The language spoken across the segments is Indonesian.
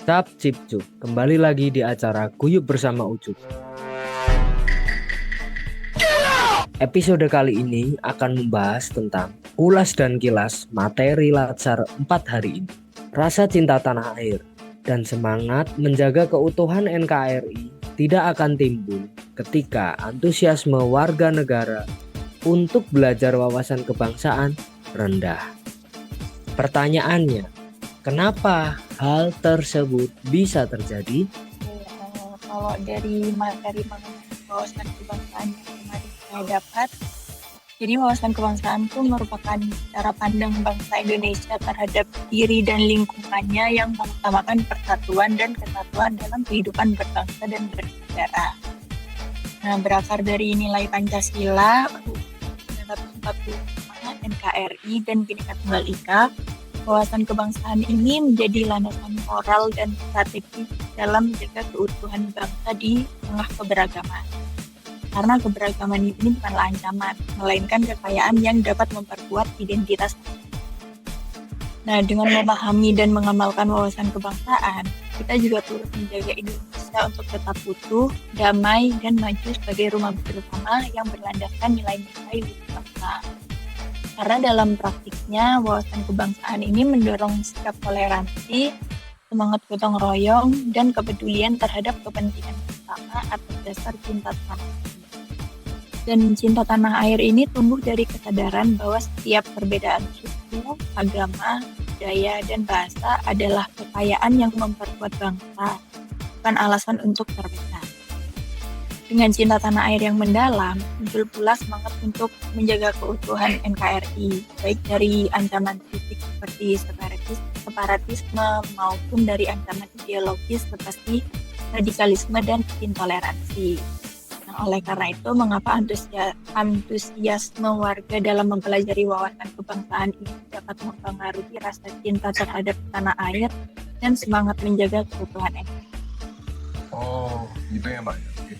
Cap Cip Cup, kembali lagi di acara Guyub Bersama Ucup. Episode kali ini akan membahas tentang ulas dan kilas materi Latsar 4 hari ini. Rasa cinta tanah air dan semangat menjaga keutuhan NKRI tidak akan timbul ketika antusiasme warga negara untuk belajar wawasan kebangsaan rendah. Pertanyaannya, kenapa hal tersebut bisa terjadi? Kalau dari materi mengenai wawasan kebangsaan yang kemarin saya dapat, jadi wawasan kebangsaan itu merupakan cara pandang bangsa Indonesia terhadap diri dan lingkungannya yang mengutamakan persatuan dan kesatuan dalam kehidupan berbangsa dan bernegara. Nah, berakar dari nilai Pancasila, UUD 1945, NKRI, dan Bhinneka Tunggal Ika, wawasan kebangsaan ini menjadi landasan moral dan strategis dalam menjaga keutuhan bangsa di tengah keberagaman. Karena keberagaman ini bukanlah ancaman, melainkan kekayaan yang dapat memperkuat identitas. Nah, dengan memahami dan mengamalkan wawasan kebangsaan, kita juga turut menjaga Indonesia untuk tetap utuh, damai, dan maju sebagai rumah bersama yang berlandaskan nilai-nilai luhur bangsa. Karena dalam praktiknya, wawasan kebangsaan ini mendorong sikap toleransi, semangat gotong royong, dan kepedulian terhadap kepentingan bersama atas dasar cinta tanah air. Dan cinta tanah air ini tumbuh dari kesadaran bahwa setiap perbedaan suku, agama, budaya, dan bahasa adalah kekayaan yang memperkuat bangsa, bukan alasan untuk terpecah. Dengan cinta tanah air yang mendalam, muncul pula semangat untuk menjaga keutuhan NKRI, baik dari ancaman fisik seperti separatisme maupun dari ancaman ideologis seperti radikalisme dan intoleransi. Nah, oleh karena itu, mengapa antusiasme warga dalam mempelajari wawasan kebangsaan ini dapat mempengaruhi rasa cinta terhadap tanah air dan semangat menjaga keutuhan NKRI. Oh, gitu ya Mbak. Oke.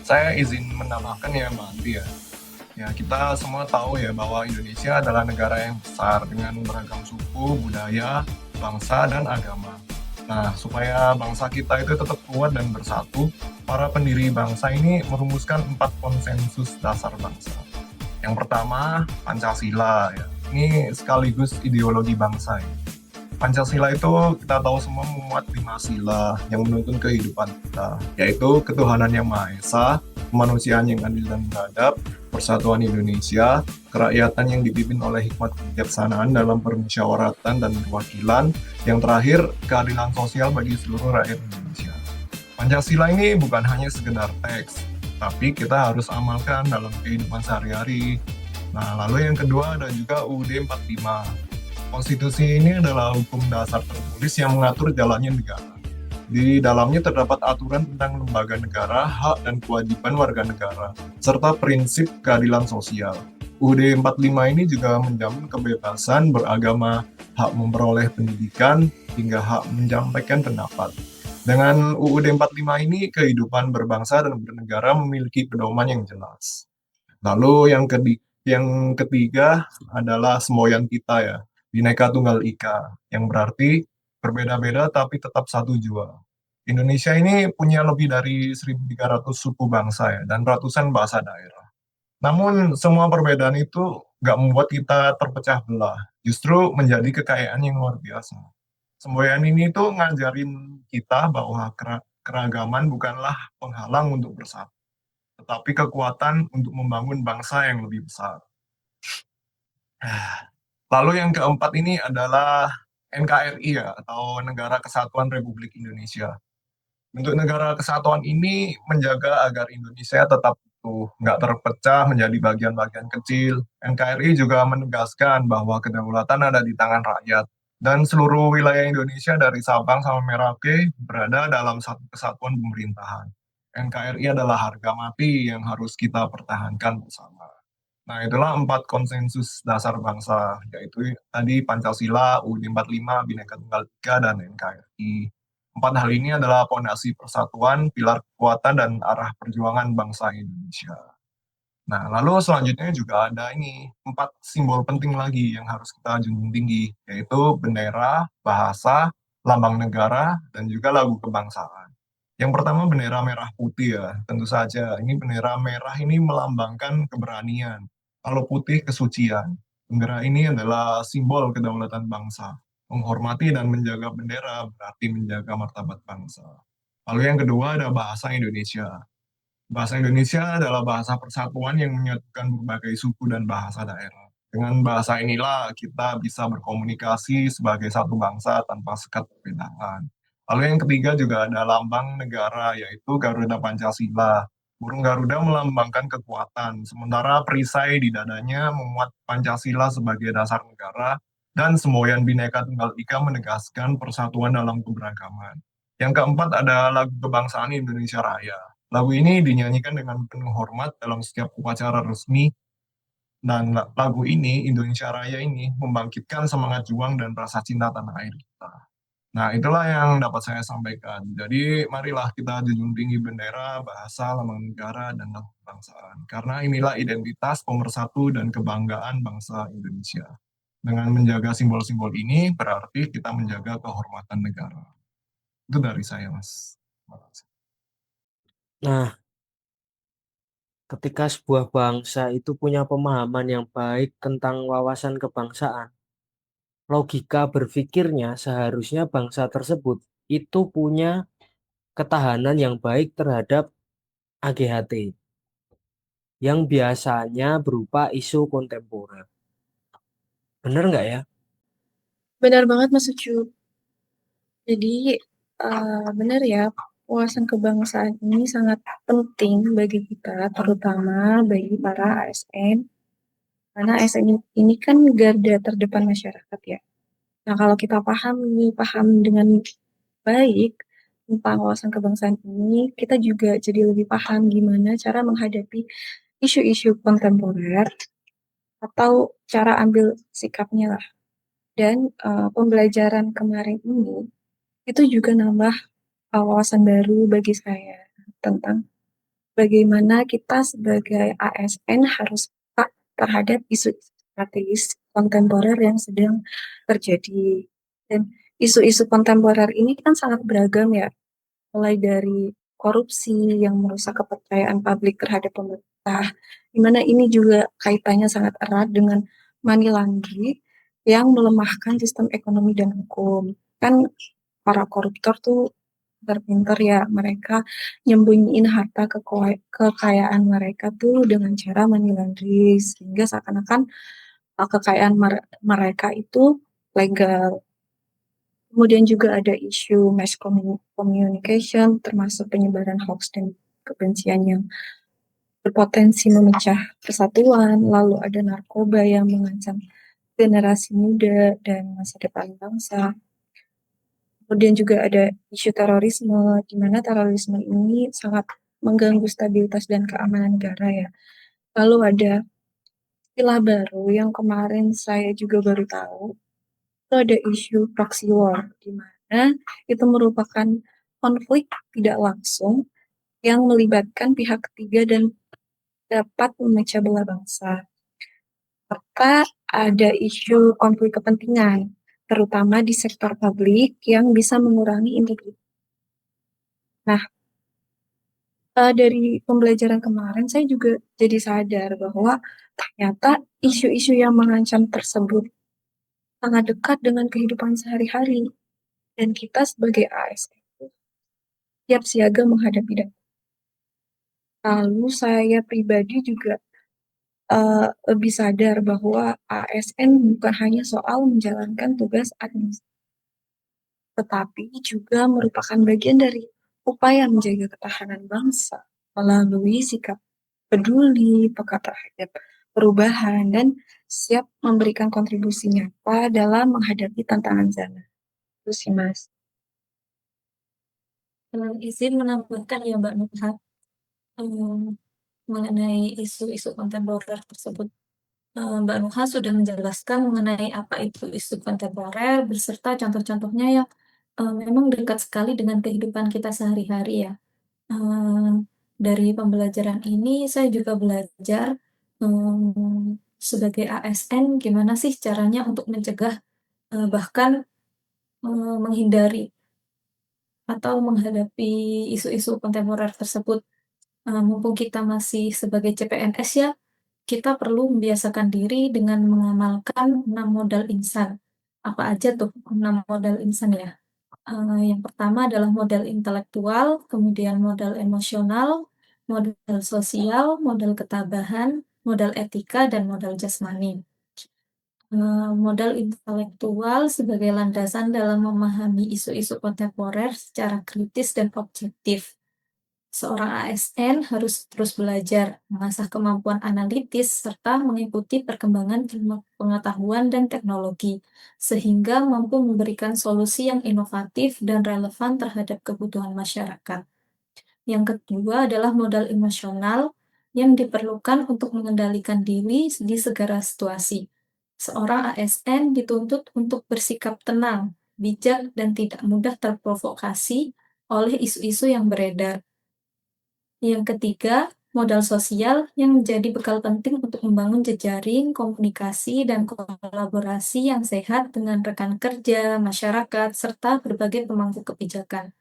Saya izin menambahkan ya Mbak Andi ya. Ya, kita semua tahu ya bahwa Indonesia adalah negara yang besar dengan beragam suku, budaya, bangsa, dan agama. Nah, supaya bangsa kita itu tetap kuat dan bersatu, para pendiri bangsa ini merumuskan 4 konsensus dasar bangsa. Yang pertama, Pancasila ya. Ini sekaligus ideologi bangsa ya. Pancasila itu kita tahu semua memuat 5 sila yang menuntun kehidupan kita, yaitu ketuhanan yang Maha Esa, kemanusiaan yang adil dan beradab, persatuan Indonesia, kerakyatan yang dipimpin oleh hikmat kebijaksanaan dalam permusyawaratan dan perwakilan, yang terakhir keadilan sosial bagi seluruh rakyat Indonesia. Pancasila ini bukan hanya sekedar teks, tapi kita harus amalkan dalam kehidupan sehari-hari. Nah, lalu yang kedua ada juga UUD 45. Konstitusi ini adalah hukum dasar tertulis yang mengatur jalannya negara. Di dalamnya terdapat aturan tentang lembaga negara, hak dan kewajiban warga negara, serta prinsip keadilan sosial. UUD 45 ini juga menjamin kebebasan beragama, hak memperoleh pendidikan, hingga hak menyampaikan pendapat. Dengan UUD 45 ini, kehidupan berbangsa dan bernegara memiliki pedoman yang jelas. Lalu yang ketiga adalah semboyan kita ya, Bhinneka Tunggal Ika, yang berarti berbeda-beda tapi tetap satu jua. Indonesia ini punya lebih dari 1.300 suku bangsa ya, dan ratusan bahasa daerah. Namun semua perbedaan itu nggak membuat kita terpecah belah, justru menjadi kekayaan yang luar biasa. Semboyan ini tuh ngajarin kita bahwa keragaman bukanlah penghalang untuk bersatu, tetapi kekuatan untuk membangun bangsa yang lebih besar. Lalu yang keempat ini adalah NKRI ya, atau Negara Kesatuan Republik Indonesia. Untuk Negara Kesatuan ini menjaga agar Indonesia tetap utuh, nggak terpecah menjadi bagian-bagian kecil. NKRI juga menegaskan bahwa kedaulatan ada di tangan rakyat, dan seluruh wilayah Indonesia dari Sabang sampai Merauke berada dalam satu kesatuan pemerintahan. NKRI adalah harga mati yang harus kita pertahankan bersama. Nah, itulah 4 konsensus dasar bangsa, yaitu tadi Pancasila, UUD 45, Bhinneka Tunggal Ika, dan NKRI. 4 hal ini adalah fondasi persatuan, pilar kekuatan, dan arah perjuangan bangsa Indonesia. Nah, lalu selanjutnya juga ada ini, 4 simbol penting lagi yang harus kita junjung tinggi, yaitu bendera, bahasa, lambang negara, dan juga lagu kebangsaan. Yang pertama bendera merah putih ya, tentu saja. Ini bendera merah ini melambangkan keberanian. Kalau putih kesucian. Bendera ini adalah simbol kedaulatan bangsa. Menghormati dan menjaga bendera berarti menjaga martabat bangsa. Lalu yang kedua ada bahasa Indonesia. Bahasa Indonesia adalah bahasa persatuan yang menyatukan berbagai suku dan bahasa daerah. Dengan bahasa inilah kita bisa berkomunikasi sebagai satu bangsa tanpa sekat perbedaan. Lalu yang ketiga juga ada lambang negara, yaitu Garuda Pancasila. Burung Garuda melambangkan kekuatan, sementara perisai di dadanya memuat Pancasila sebagai dasar negara, dan semboyan Bhinneka Tunggal Ika menegaskan persatuan dalam keberagaman. Yang keempat ada lagu kebangsaan Indonesia Raya. Lagu ini dinyanyikan dengan penuh hormat dalam setiap upacara resmi, dan lagu ini, Indonesia Raya ini, membangkitkan semangat juang dan rasa cinta tanah air kita. Nah, itulah yang dapat saya sampaikan. Jadi, marilah kita junjung tinggi bendera, bahasa, lambang negara, dan lagu kebangsaan. Karena inilah identitas pemersatu dan kebanggaan bangsa Indonesia. Dengan menjaga simbol-simbol ini, berarti kita menjaga kehormatan negara. Itu dari saya, Mas. Terima kasih. Nah, ketika sebuah bangsa itu punya pemahaman yang baik tentang wawasan kebangsaan, logika berpikirnya seharusnya bangsa tersebut itu punya ketahanan yang baik terhadap AGHT, yang biasanya berupa isu kontemporer. Bener nggak ya? Benar banget Mas Ucu. Jadi benar ya, wawasan kebangsaan ini sangat penting bagi kita, terutama bagi para ASN. Karena ASN ini kan garda terdepan masyarakat ya. Nah, kalau kita paham dengan baik tentang wawasan kebangsaan ini, kita juga jadi lebih paham gimana cara menghadapi isu-isu kontemporer atau cara ambil sikapnya lah. Dan pembelajaran kemarin ini itu juga nambah wawasan baru bagi saya tentang bagaimana kita sebagai ASN harus peka terhadap isu strategis kontemporer yang sedang terjadi. Dan isu-isu kontemporer ini kan sangat beragam ya, mulai dari korupsi yang merusak kepercayaan publik terhadap pemerintah, di mana ini juga kaitannya sangat erat dengan money laundry yang melemahkan sistem ekonomi dan hukum. Kan para koruptor tuh pinter-pinter ya, mereka nyembunyiin harta kekayaan mereka tuh dengan cara money laundry, sehingga seakan-akan kekayaan mereka itu legal. Kemudian juga ada isu mass communication, termasuk penyebaran hoax dan kebencian yang berpotensi memecah persatuan. Lalu ada narkoba yang mengancam generasi muda dan masa depan bangsa. Kemudian juga ada isu terorisme, di mana terorisme ini sangat mengganggu stabilitas dan keamanan negara ya. Lalu ada istilah baru yang kemarin saya juga baru tahu, itu ada isu proxy war, di mana itu merupakan konflik tidak langsung yang melibatkan pihak ketiga dan dapat memecah belah bangsa. Serta ada isu konflik kepentingan, terutama di sektor publik yang bisa mengurangi integritas. Nah, dari pembelajaran kemarin saya juga jadi sadar bahwa ternyata isu-isu yang mengancam tersebut sangat dekat dengan kehidupan sehari-hari, dan kita sebagai ASN siap siaga menghadapi dan lalu saya pribadi juga lebih sadar bahwa ASN bukan hanya soal menjalankan tugas administrasi, tetapi juga merupakan bagian dari upaya menjaga ketahanan bangsa melalui sikap peduli, peka terhadap perubahan, dan siap memberikan kontribusi nyata dalam menghadapi tantangan zaman. Itu sih, Mas. Izin menambahkan ya Mbak Nurhat, mengenai isu-isu kontemporer tersebut. Mbak Nuha sudah menjelaskan mengenai apa itu isu kontemporer beserta contoh-contohnya yang memang dekat sekali dengan kehidupan kita sehari-hari ya. Dari pembelajaran ini saya juga belajar sebagai ASN gimana sih caranya untuk mencegah bahkan menghindari atau menghadapi isu-isu kontemporer tersebut. Mumpung kita masih sebagai CPNS ya, kita perlu membiasakan diri dengan mengamalkan 6 modal insan. Apa aja tuh 6 modal insan ya? Yang pertama adalah modal intelektual, kemudian modal emosional, modal sosial, modal ketabahan, modal etika, dan modal jasmani. Modal intelektual sebagai landasan dalam memahami isu-isu kontemporer secara kritis dan objektif. Seorang ASN harus terus belajar, mengasah kemampuan analitis, serta mengikuti perkembangan ilmu pengetahuan dan teknologi, sehingga mampu memberikan solusi yang inovatif dan relevan terhadap kebutuhan masyarakat. Yang kedua adalah modal emosional yang diperlukan untuk mengendalikan diri di segala situasi. Seorang ASN dituntut untuk bersikap tenang, bijak, dan tidak mudah terprovokasi oleh isu-isu yang beredar. Yang ketiga, modal sosial yang menjadi bekal penting untuk membangun jejaring, komunikasi, dan kolaborasi yang sehat dengan rekan kerja, masyarakat, serta berbagai pemangku kebijakan.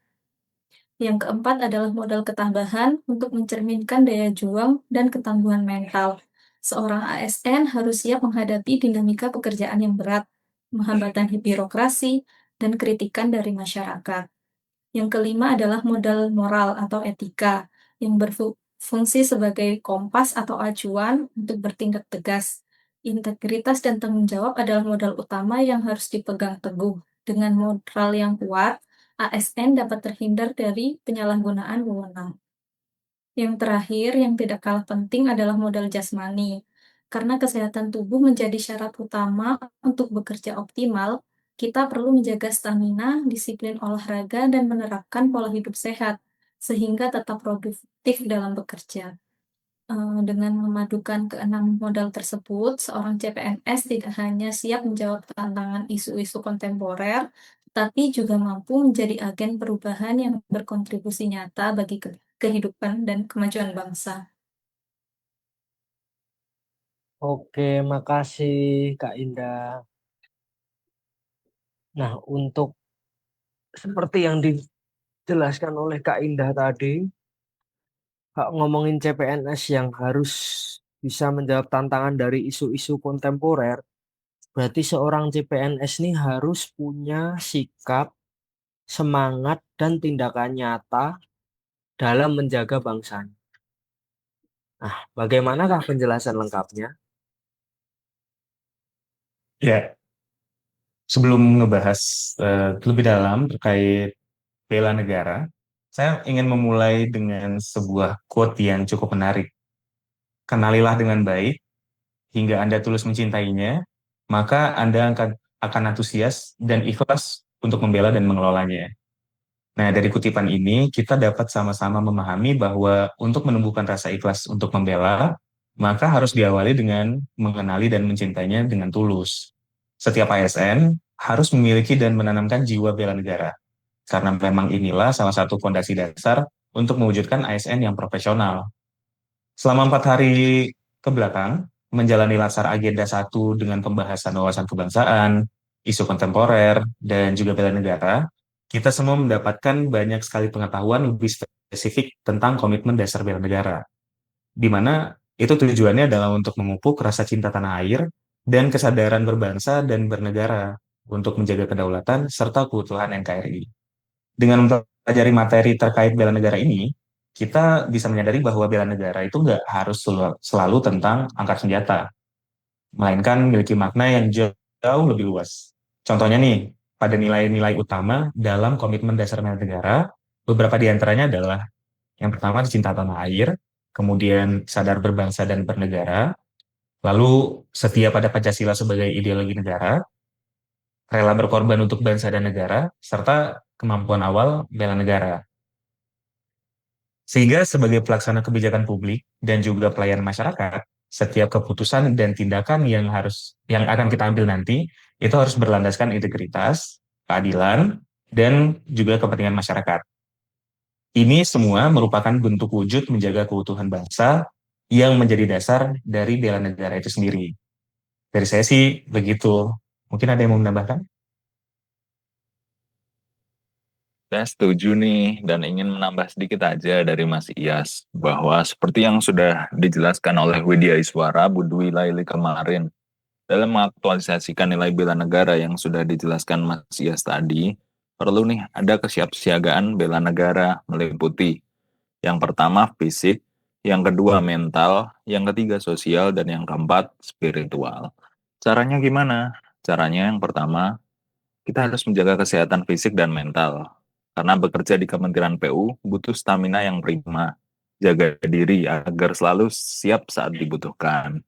Yang keempat adalah modal ketabahan untuk mencerminkan daya juang dan ketangguhan mental. Seorang ASN harus siap menghadapi dinamika pekerjaan yang berat, hambatan birokrasi, dan kritikan dari masyarakat. Yang kelima adalah modal moral atau etika yang berfungsi sebagai kompas atau acuan untuk bertindak tegas. Integritas dan tanggung jawab adalah modal utama yang harus dipegang teguh. Dengan moral yang kuat, ASN dapat terhindar dari penyalahgunaan wewenang. Yang terakhir, yang tidak kalah penting adalah modal jasmani. Karena kesehatan tubuh menjadi syarat utama untuk bekerja optimal, kita perlu menjaga stamina, disiplin olahraga, dan menerapkan pola hidup sehat, sehingga tetap produktif dalam bekerja. Dengan memadukan keenam modal tersebut, seorang CPNS tidak hanya siap menjawab tantangan isu-isu kontemporer, tapi juga mampu menjadi agen perubahan yang berkontribusi nyata bagi kehidupan dan kemajuan bangsa. Oke, makasih Kak Indah. Nah, untuk seperti yang dijelaskan oleh Kak Indah tadi, Kak ngomongin CPNS yang harus bisa menjawab tantangan dari isu-isu kontemporer, berarti seorang CPNS ini harus punya sikap, semangat, dan tindakan nyata dalam menjaga bangsanya. Nah, bagaimanakah penjelasan lengkapnya? Ya, sebelum ngebahas lebih dalam terkait bela negara, saya ingin memulai dengan sebuah quote yang cukup menarik. Kenalilah dengan baik hingga Anda tulus mencintainya, maka Anda akan antusias dan ikhlas untuk membela dan mengelolanya. Nah, dari kutipan ini kita dapat sama-sama memahami bahwa untuk menumbuhkan rasa ikhlas untuk membela, maka harus diawali dengan mengenali dan mencintainya dengan tulus. Setiap ASN harus memiliki dan menanamkan jiwa bela negara, karena memang inilah salah satu fondasi dasar untuk mewujudkan ASN yang profesional. Selama 4 hari ke belakang, menjalani latsar agenda 1 dengan pembahasan wawasan kebangsaan, isu kontemporer, dan juga bela negara, kita semua mendapatkan banyak sekali pengetahuan lebih spesifik tentang komitmen dasar bela negara, di mana itu tujuannya adalah untuk memupuk rasa cinta tanah air dan kesadaran berbangsa dan bernegara untuk menjaga kedaulatan serta keutuhan NKRI. Dengan mempelajari materi terkait bela negara ini, kita bisa menyadari bahwa bela negara itu nggak harus selalu tentang angkat senjata, melainkan memiliki makna yang jauh lebih luas. Contohnya nih, pada nilai-nilai utama dalam komitmen dasar bela negara, beberapa di antaranya adalah yang pertama cinta tanah air, kemudian sadar berbangsa dan bernegara, lalu setia pada Pancasila sebagai ideologi negara, rela berkorban untuk bangsa dan negara, serta kemampuan awal bela negara. Sehingga sebagai pelaksana kebijakan publik dan juga pelayan masyarakat, setiap keputusan dan tindakan yang akan kita ambil nanti itu harus berlandaskan integritas, keadilan, dan juga kepentingan masyarakat. Ini semua merupakan bentuk wujud menjaga keutuhan bangsa yang menjadi dasar dari bela negara itu sendiri. Dari saya sih begitu. Mungkin ada yang mau menambahkan? Saya setuju nih dan ingin menambah sedikit aja dari Mas Iyas bahwa seperti yang sudah dijelaskan oleh Widya Iswara Budwi Laili kemarin dalam mengaktualisasikan nilai bela negara yang sudah dijelaskan Mas Iyas tadi, perlu nih ada kesiapsiagaan bela negara meliputi yang pertama fisik, yang kedua mental, yang ketiga sosial, dan yang keempat spiritual. Caranya gimana? Caranya yang pertama, kita harus menjaga kesehatan fisik dan mental. Karena bekerja di Kementerian PU butuh stamina yang prima. Jaga diri agar selalu siap saat dibutuhkan.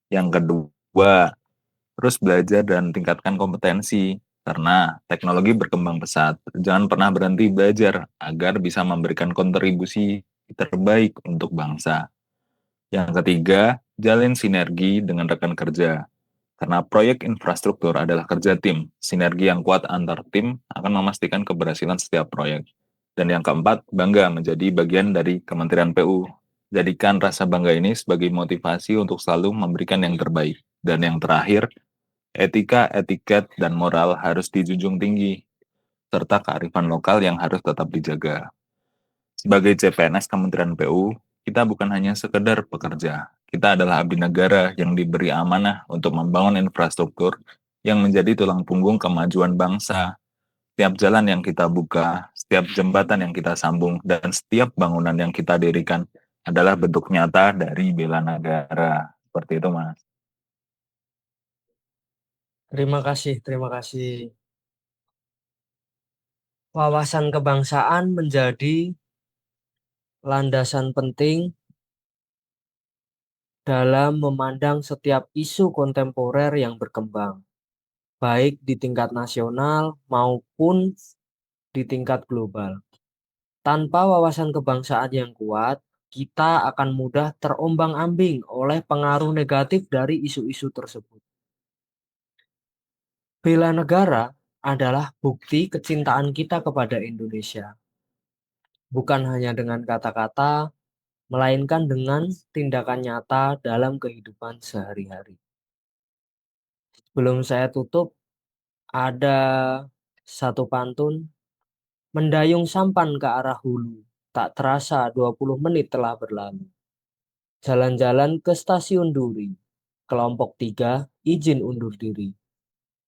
Yang kedua, terus belajar dan tingkatkan kompetensi. Karena teknologi berkembang pesat. Jangan pernah berhenti belajar agar bisa memberikan kontribusi terbaik untuk bangsa. Yang ketiga, jalin sinergi dengan rekan kerja. Karena proyek infrastruktur adalah kerja tim, sinergi yang kuat antar tim akan memastikan keberhasilan setiap proyek. Dan yang keempat, bangga menjadi bagian dari Kementerian PU. Jadikan rasa bangga ini sebagai motivasi untuk selalu memberikan yang terbaik. Dan yang terakhir, etika, etiket, dan moral harus dijunjung tinggi, serta kearifan lokal yang harus tetap dijaga. Sebagai CPNS Kementerian PU, kita bukan hanya sekedar pekerja. Kita adalah abdi negara yang diberi amanah untuk membangun infrastruktur yang menjadi tulang punggung kemajuan bangsa. Setiap jalan yang kita buka, setiap jembatan yang kita sambung, dan setiap bangunan yang kita dirikan adalah bentuk nyata dari bela negara. Seperti itu, Mas. Terima kasih, terima kasih. Wawasan kebangsaan menjadi landasan penting dalam memandang setiap isu kontemporer yang berkembang, baik di tingkat nasional maupun di tingkat global. Tanpa wawasan kebangsaan yang kuat, kita akan mudah terombang-ambing oleh pengaruh negatif dari isu-isu tersebut. Bela negara adalah bukti kecintaan kita kepada Indonesia, bukan hanya dengan kata-kata, melainkan dengan tindakan nyata dalam kehidupan sehari-hari. Sebelum saya tutup, ada satu pantun, mendayung sampan ke arah hulu, tak terasa 20 menit telah berlalu. Jalan-jalan ke stasiun Duri, kelompok 3 izin undur diri.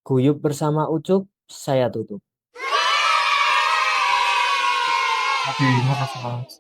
Guyup bersama Ucup, saya tutup. Oke, makasih Mas.